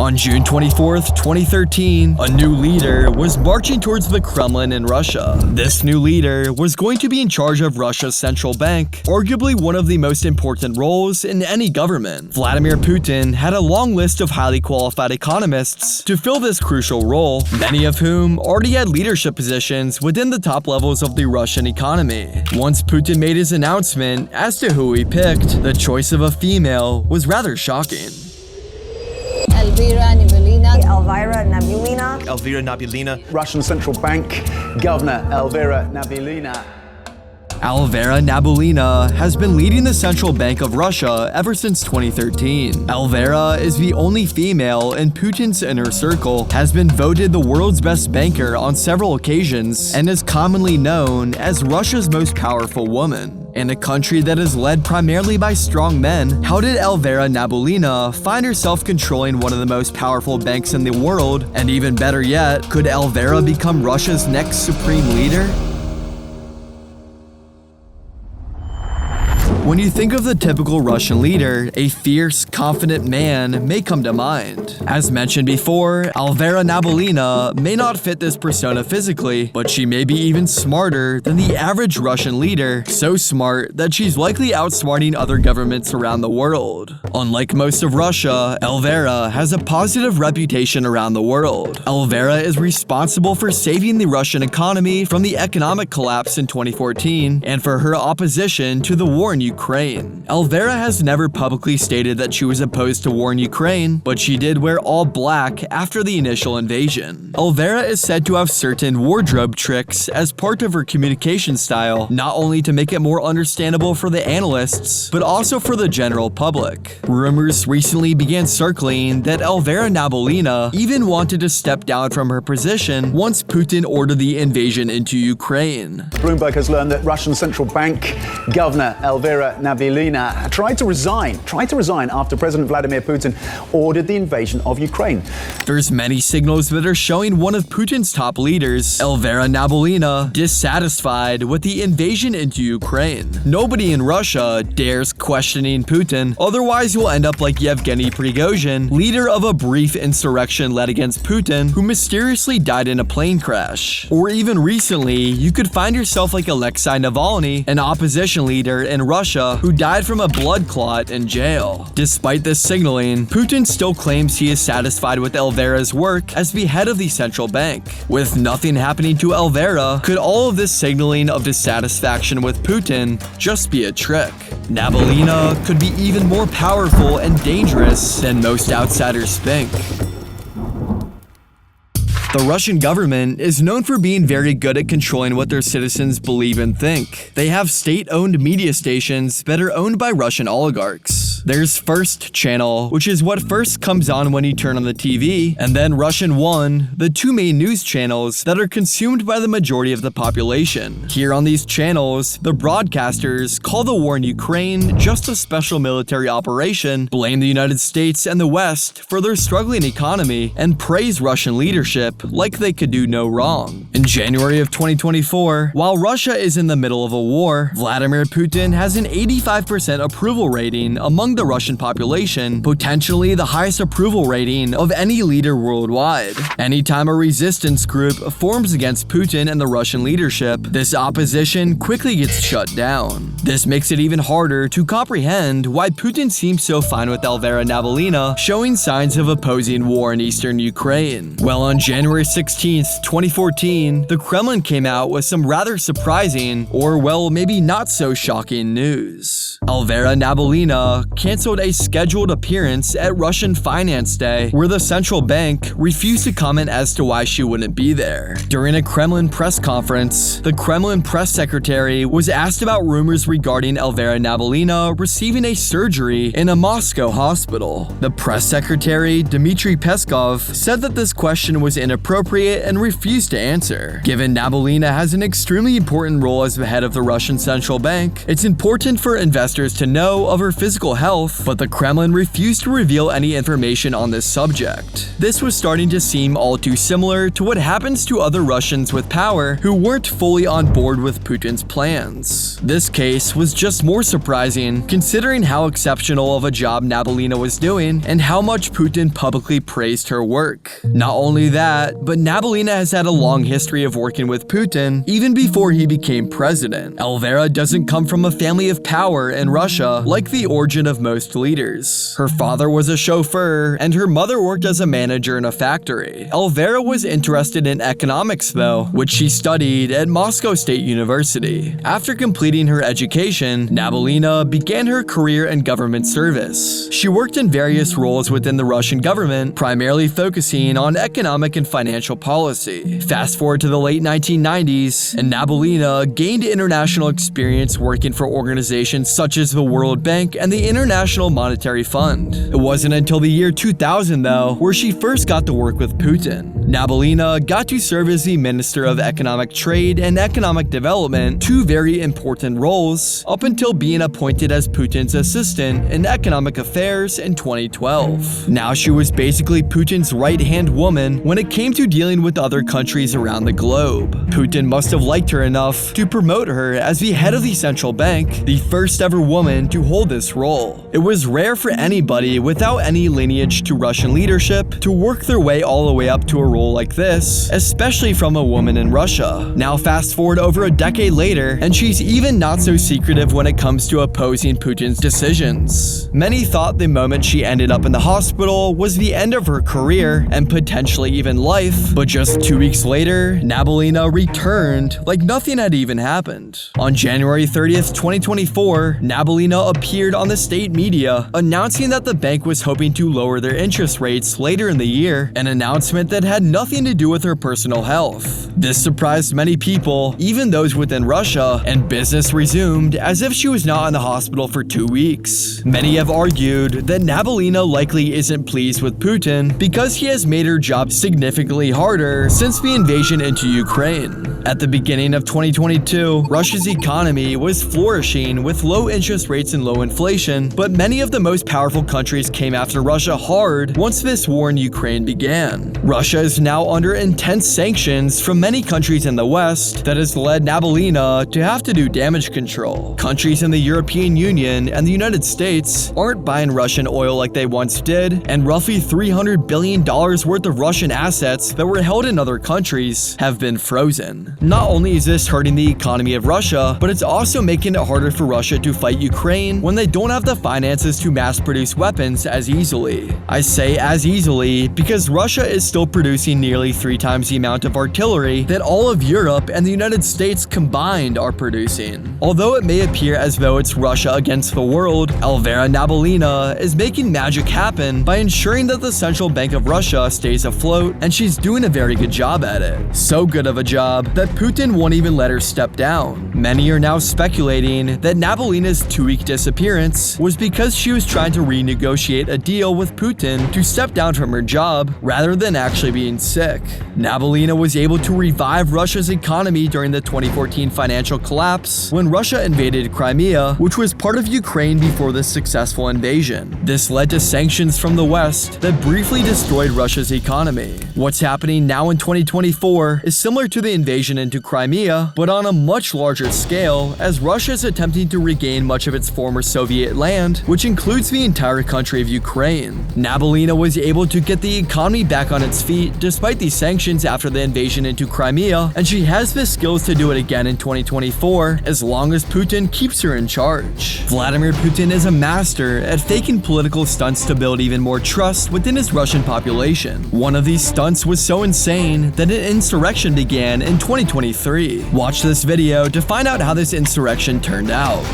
On June 24, 2013, a new leader was marching towards the Kremlin in Russia. This new leader was going to be in charge of Russia's central bank, arguably one of the most important roles in any government. Vladimir Putin had a long list of highly qualified economists to fill this crucial role, many of whom already had leadership positions within the top levels of the Russian economy. Once Putin made his announcement as to who he picked, the choice of a female was rather shocking. Elvira Nabiullina. Elvira Nabiullina. Russian Central Bank Governor Elvira Nabiullina. Elvira Nabiullina has been leading the Central Bank of Russia ever since 2013. Elvira is the only female in Putin's inner circle, has been voted the world's best banker on several occasions, and is commonly known as Russia's most powerful woman. In a country that is led primarily by strong men, how did Elvira Nabiullina find herself controlling one of the most powerful banks in the world? And even better yet, could Elvira become Russia's next supreme leader? When you think of the typical Russian leader, a fierce, confident man may come to mind. As mentioned before, Elvira Nabiullina may not fit this persona physically, but she may be even smarter than the average Russian leader, so smart that she's likely outsmarting other governments around the world. Unlike most of Russia, Elvira has a positive reputation around the world. Elvira is responsible for saving the Russian economy from the economic collapse in 2014 and for her opposition to the war in Ukraine. Elvira has never publicly stated that she was opposed to war in Ukraine, but she did wear all black after the initial invasion. Elvira is said to have certain wardrobe tricks as part of her communication style, not only to make it more understandable for the analysts, but also for the general public. Rumors recently began circling that Elvira Nabiullina even wanted to step down from her position once Putin ordered the invasion into Ukraine. Bloomberg has learned that Russian Central Bank Governor Elvira Nabiullina tried to resign after President Vladimir Putin ordered the invasion of Ukraine. There's many signals that are showing one of Putin's top leaders, Elvira Nabiullina, dissatisfied with the invasion into Ukraine. Nobody in Russia dares questioning Putin, otherwise you'll end up like Yevgeny Prigozhin, leader of a brief insurrection led against Putin, who mysteriously died in a plane crash. Or even recently, you could find yourself like Alexei Navalny, an opposition leader in Russia who died from a blood clot in jail. Despite this signaling, Putin still claims he is satisfied with Elvira's work as the head of the central bank. With nothing happening to Elvira, could all of this signaling of dissatisfaction with Putin just be a trick? Nabiullina could be even more powerful and dangerous than most outsiders think. The Russian government is known for being very good at controlling what their citizens believe and think. They have state-owned media stations that are owned by Russian oligarchs. There's First Channel, which is what first comes on when you turn on the TV, and then Russian One, the two main news channels that are consumed by the majority of the population. Here on these channels, the broadcasters call the war in Ukraine just a special military operation, blame the United States and the West for their struggling economy, and praise Russian leadership like they could do no wrong. In January of 2024, while Russia is in the middle of a war, Vladimir Putin has an 85% approval rating among the Russian population, potentially the highest approval rating of any leader worldwide. Anytime a resistance group forms against Putin and the Russian leadership, this opposition quickly gets shut down. This makes it even harder to comprehend why Putin seems so fine with Elvira Nabiullina showing signs of opposing war in eastern Ukraine. Well, on January 16th, 2014, the Kremlin came out with some rather surprising, or well, maybe not so shocking news. Elvira Nabiullina canceled a scheduled appearance at Russian Finance Day, where the central bank refused to comment as to why she wouldn't be there. During a Kremlin press conference, the Kremlin press secretary was asked about rumors regarding Elvira Nabiullina receiving a surgery in a Moscow hospital. The press secretary, Dmitry Peskov, said that this question was inappropriate and refused to answer. Given Nabiullina has an extremely important role as the head of the Russian central bank, it's important for investors to know of her physical health health, but the Kremlin refused to reveal any information on this subject. This was starting to seem all too similar to what happens to other Russians with power who weren't fully on board with Putin's plans. This case was just more surprising considering how exceptional of a job Nabiullina was doing and how much Putin publicly praised her work. Not only that, but Nabiullina has had a long history of working with Putin even before he became president. Elvira doesn't come from a family of power in Russia like the origin of most leaders. Her father was a chauffeur and her mother worked as a manager in a factory. Elvira was interested in economics though, which she studied at Moscow State University. After completing her education, Nabiullina began her career in government service. She worked in various roles within the Russian government, primarily focusing on economic and financial policy. Fast forward to the late 1990s, and Nabiullina gained international experience working for organizations such as the World Bank and the International Monetary Fund. It wasn't until the year 2000, though, where she first got to work with Putin. Nabiullina got to serve as the Minister of Economic Trade and Economic Development, two very important roles, up until being appointed as Putin's assistant in economic affairs in 2012. Now she was basically Putin's right-hand woman when it came to dealing with other countries around the globe. Putin must have liked her enough to promote her as the head of the central bank, the first ever woman to hold this role. It was rare for anybody without any lineage to Russian leadership to work their way all the way up to a role like this, especially from a woman in Russia. Now fast forward over a decade later, and she's even not so secretive when it comes to opposing Putin's decisions. Many thought the moment she ended up in the hospital was the end of her career and potentially even life, but just 2 weeks later, Nabiullina returned like nothing had even happened. On January 30th, 2024, Nabiullina appeared on the state media announcing that the bank was hoping to lower their interest rates later in the year, an announcement that had nothing to do with her personal health. This surprised many people, even those within Russia, and business resumed as if she was not in the hospital for 2 weeks. Many have argued that Nabiullina likely isn't pleased with Putin because he has made her job significantly harder since the invasion into Ukraine. At the beginning of 2022, Russia's economy was flourishing with low interest rates and low inflation, but many of the most powerful countries came after Russia hard once this war in Ukraine began. Russia is now under intense sanctions from many countries in the West that has led Nabiullina to have to do damage control. Countries in the European Union and the United States aren't buying Russian oil like they once did, and roughly $300 billion worth of Russian assets that were held in other countries have been frozen. Not only is this hurting the economy of Russia, but it's also making it harder for Russia to fight Ukraine when they don't have the finances to mass-produce weapons as easily. I say as easily because Russia is still producing nearly 3 times the amount of artillery that all of Europe and the United States combined are producing. Although it may appear as though it's Russia against the world, Elvira Nabiullina is making magic happen by ensuring that the Central Bank of Russia stays afloat, and she's doing a very good job at it. So good of a job that Putin won't even let her step down. Many are now speculating that Nabiullina's 2-week disappearance was because she was trying to renegotiate a deal with Putin to step down from her job rather than actually being sick. Nabiullina was able to revive Russia's economy during the 2014 financial collapse when Russia invaded Crimea, which was part of Ukraine before the successful invasion. This led to sanctions from the West that briefly destroyed Russia's economy. What's happening now in 2024 is similar to the invasion into Crimea, but on a much larger scale, as Russia is attempting to regain much of its former Soviet land, which includes the entire country of Ukraine. Nabiullina was able to get the economy back on its feet despite these sanctions after the invasion into Crimea, and she has the skills to do it again in 2024 as long as Putin keeps her in charge. Vladimir Putin is a master at faking political stunts to build even more trust within his Russian population. One of these stunts was so insane that an insurrection began in 2023. Watch this video to find out how this insurrection turned out.